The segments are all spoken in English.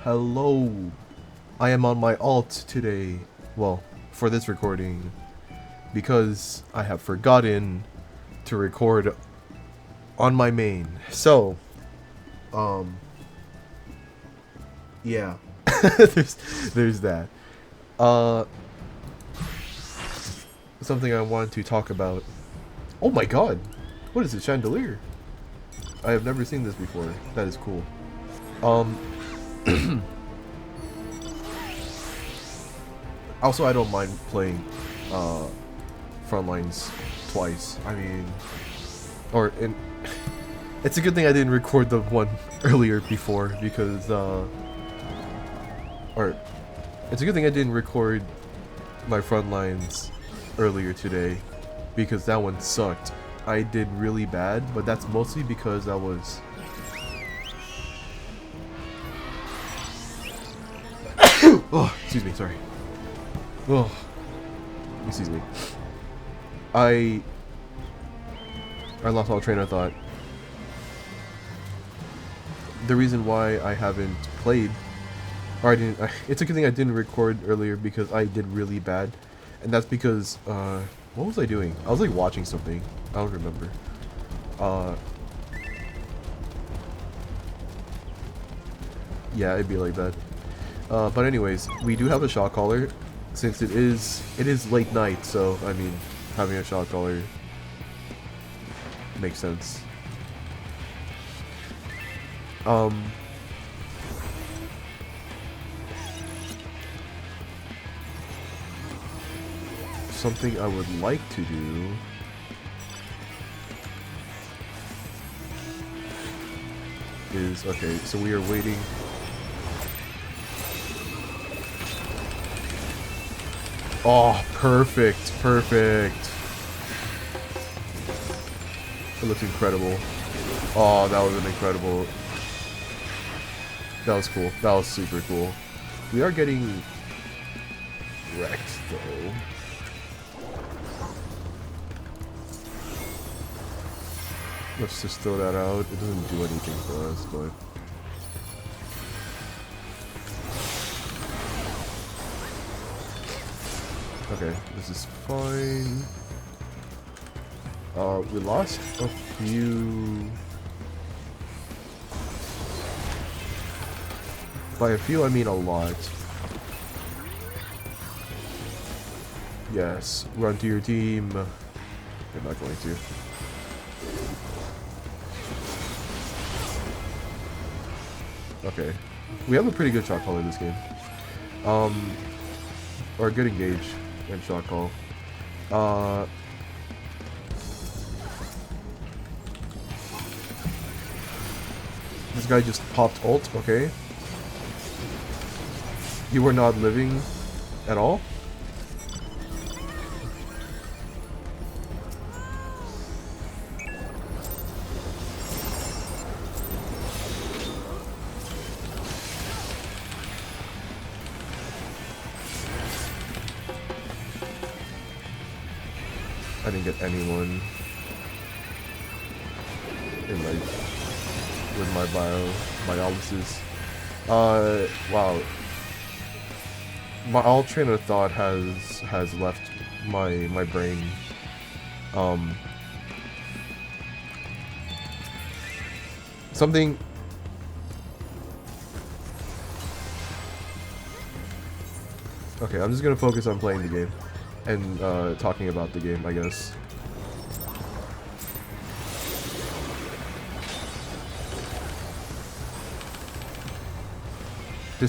Hello. I am on my alt today. Well, for this recording. Because I have forgotten to record on my main. So, yeah. there's that. Something I wanted to talk about. Oh my god. What is this chandelier? I have never seen this before. That is cool. Also, I don't mind playing frontlines twice. I mean, it's a good thing I didn't record the one earlier before because or it's a good thing I didn't record my frontlines earlier today because that one sucked. I did really bad, but that's mostly because I was oh, excuse me, sorry. Oh, excuse me. I lost all train of thought. The reason why I haven't played, or it's a good thing I didn't record earlier because I did really bad, and that's because what was I doing? I was like watching something. I don't remember. Yeah, it'd be like that. But anyways, we do have a shot caller. Since it is late night, so I mean, having a shot caller makes sense. Something I would like to do is, okay, so we are waiting. Oh, perfect, perfect. It looks incredible. Oh, that was an incredible. That was cool. That was super cool. We are getting wrecked, though. Let's just throw that out. It doesn't do anything for us, but... Okay, this is fine. We lost a few... By a few, I mean a lot. Yes, run to your team. They're not going to. Okay. We have a pretty good shot call in this game. Or a good engage and shot call. This guy just popped ult, okay. You were not living at all? I didn't get anyone in with my biolysis. Wow. All train of thought has left my brain. Something. Okay, I'm just gonna focus on playing the game and talking about the game, I guess.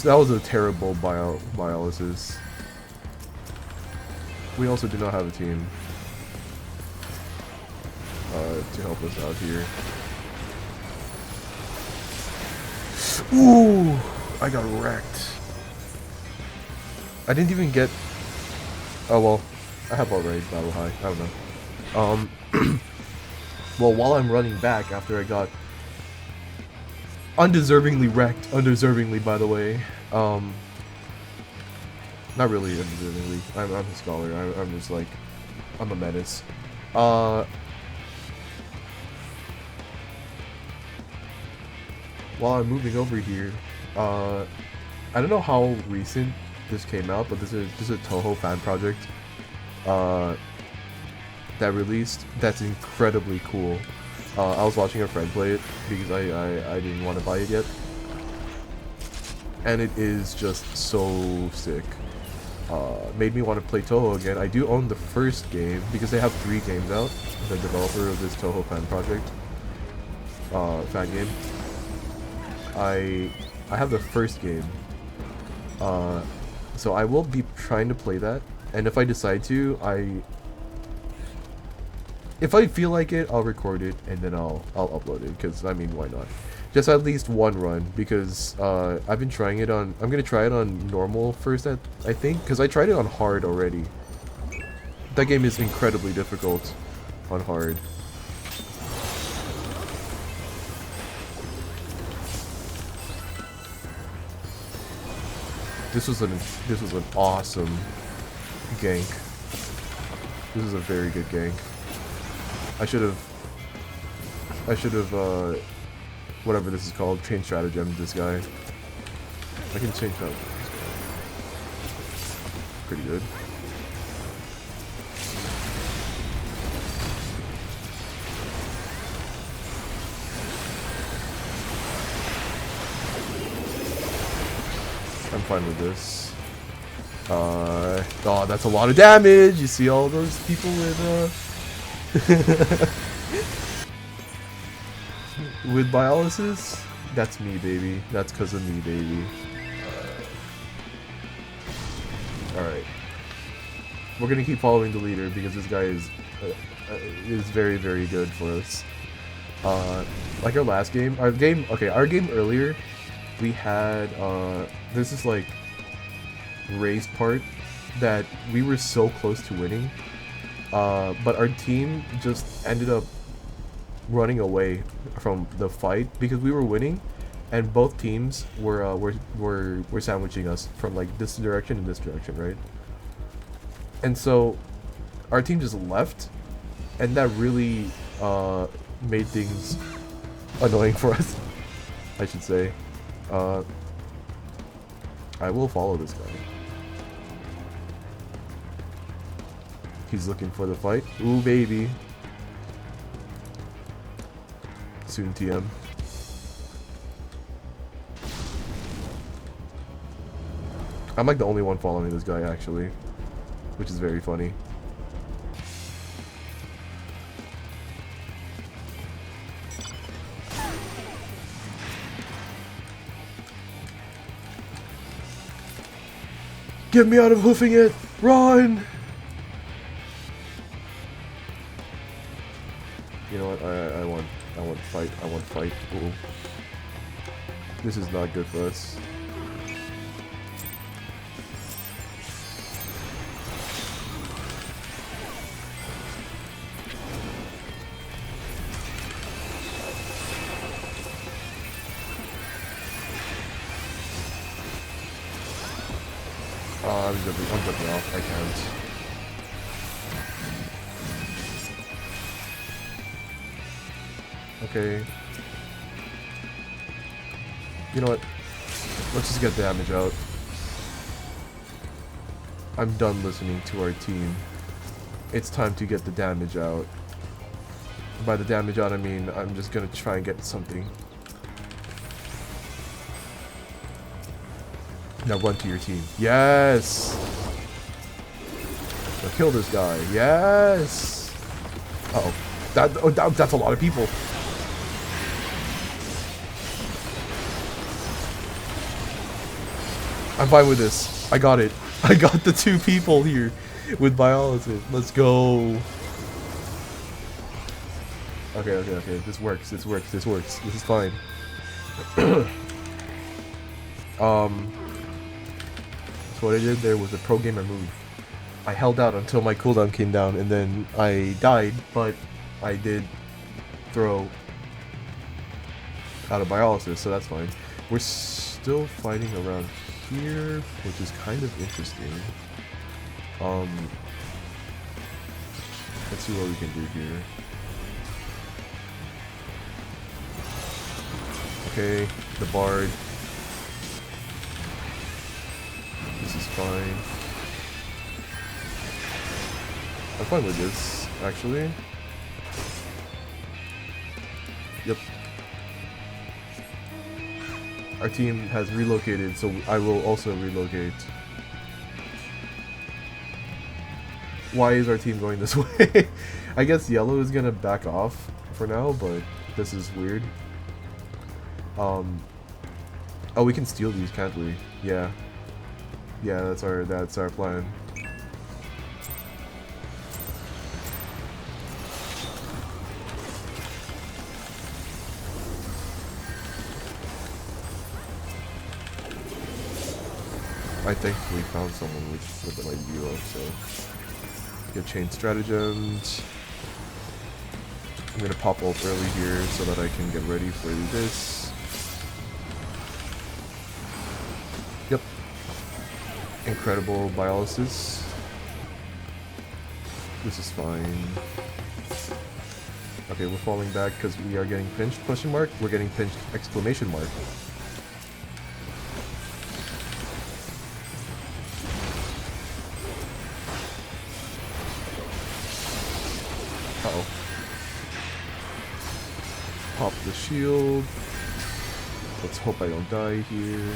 That was a terrible biolysis. We also do not have a team to help us out here. Ooh, I got wrecked. I didn't even get. Oh well, I have already battle high. I don't know. Well, while I'm running back after I got undeservingly wrecked, by the way. Not really undeservingly. I'm a scholar. I'm just like, I'm a menace. While I'm moving over here, I don't know how recent this came out, but this is a Toho fan project that released. That's incredibly cool. I was watching a friend play it because I didn't want to buy it yet, and it is just so sick. Made me want to play Toho again. I do own the first game because they have 3 games out. The developer of this Toho fan project, fan game. I have the first game. So I will be trying to play that, and if I decide to, if I feel like it, I'll record it and then I'll upload it. Because I mean, why not? Just at least one run, because I've been trying it on. I'm gonna try it on normal first, I think, because I tried it on hard already. That game is incredibly difficult on hard. This was an awesome gank. This is a very good gank. I should have whatever this is called, change stratagem this guy. I can change that. Pretty good. I'm fine with this. Oh, that's a lot of damage. You see all those people with with biolysis? That's me, baby. That's because of me, baby. Alright. We're gonna keep following the leader because this guy is very, very good for us. Like our last game, our game earlier, we had this is like race part that we were so close to winning, but our team just ended up running away from the fight because we were winning, and both teams were sandwiching us from like this direction and this direction, right? And so our team just left, and that really made things annoying for us, I should say. I will follow this guy. He's looking for the fight. Ooh, baby. Soon TM. I'm like the only one following this guy, actually, which is very funny. Get me out of hoofing it! Run! You know what? I want fight. I want fight. Ooh. This is not good for us. I'm jumping off. I can't. Okay. You know what? Let's just get damage out. I'm done listening to our team. It's time to get the damage out. By the damage out, I mean I'm just gonna try and get something. Now run to your team. Yes! Now kill this guy. Yes! Uh-oh. That's a lot of people. I'm fine with this. I got it. I got the 2 people here with biolysis. Let's go. Okay. This works. This is fine. So what I did there was a pro gamer move. I held out until my cooldown came down, and then I died, but I did throw out of biolysis, so that's fine. We're still fighting around here, which is kind of interesting. Let's see what we can do here. Okay, the bard. fine. I'm fine with this, actually. Yep. Our team has relocated, so I will also relocate. Why is our team going this way? I guess yellow is gonna back off for now, but this is weird. Oh, we can steal these, can't we? Yeah. Yeah, that's our plan. I thankfully found someone with the light view up, so get chain stratagems. I'm gonna pop ult early here so that I can get ready for this. Yep. Incredible biolysis. This is fine. Okay, we're falling back because we are getting pinched, question mark. We're getting pinched, exclamation mark. Uh-oh. Pop the shield. Let's hope I don't die here.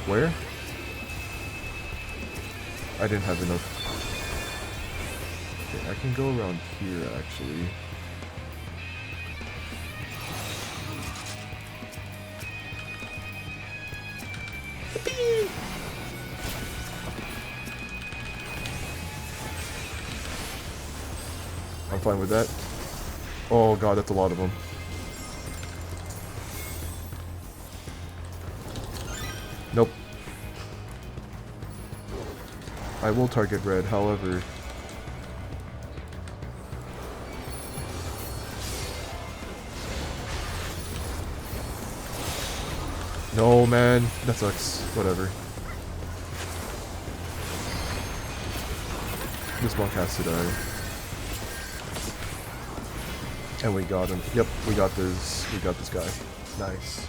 Where? I didn't have enough. Okay, I can go around here actually. I'm fine with that. Oh god, that's a lot of them. Nope. I will target red, however. No, man. That sucks. Whatever. This monk has to die. And we got him. Yep, we got this. We got this guy. Nice.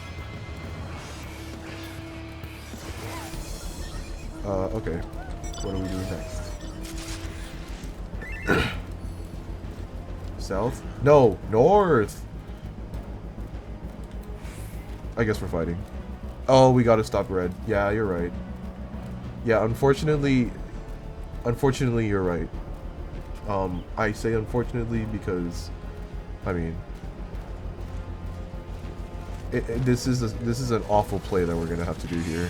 Okay. What do we do next? South? No! North! I guess we're fighting. Oh, we gotta stop red. Yeah, you're right. Yeah, unfortunately... Unfortunately, you're right. I say unfortunately because... I mean... This is an awful play that we're gonna have to do here.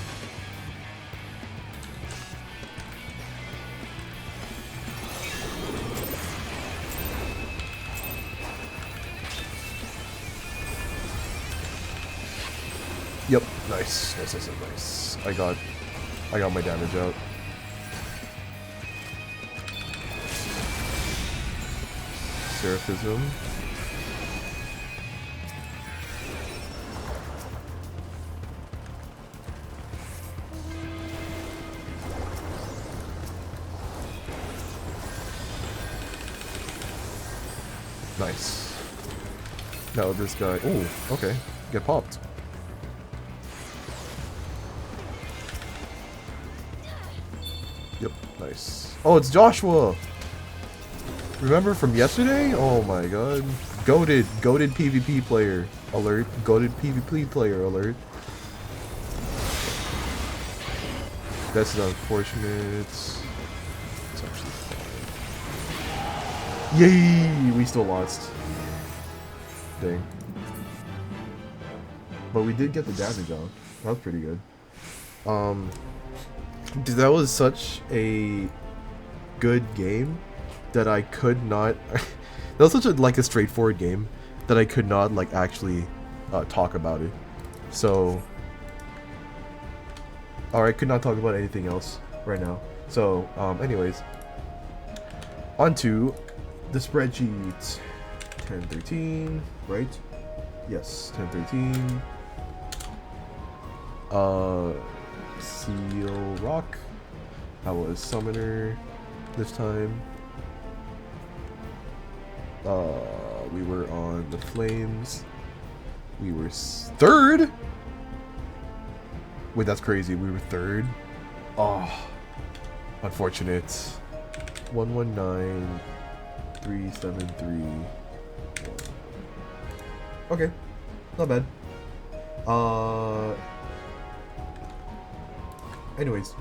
Yep, nice. Nice. I got my damage out. Seraphism. Nice. Now this guy. Oh, okay. Get popped. Yep, nice. Oh, it's Joshua! Remember from yesterday? Oh my god. Goated PvP player alert. Goated PvP player alert. That's unfortunate. It's actually fine. Yay! We still lost. Dang. But we did get the damage off. That was pretty good. Dude, that was such a good game that I could not that was such a straightforward game that I could not actually talk about it. So I could not talk about anything else right now. So anyways, on to the spreadsheet. 10-13, right? Yes, 10-13. Seal Rock. I was Summoner this time. We were on the Flames. We were third? Wait, that's crazy. We were third? Oh, unfortunate. 119 373. Okay, not bad. Anyways,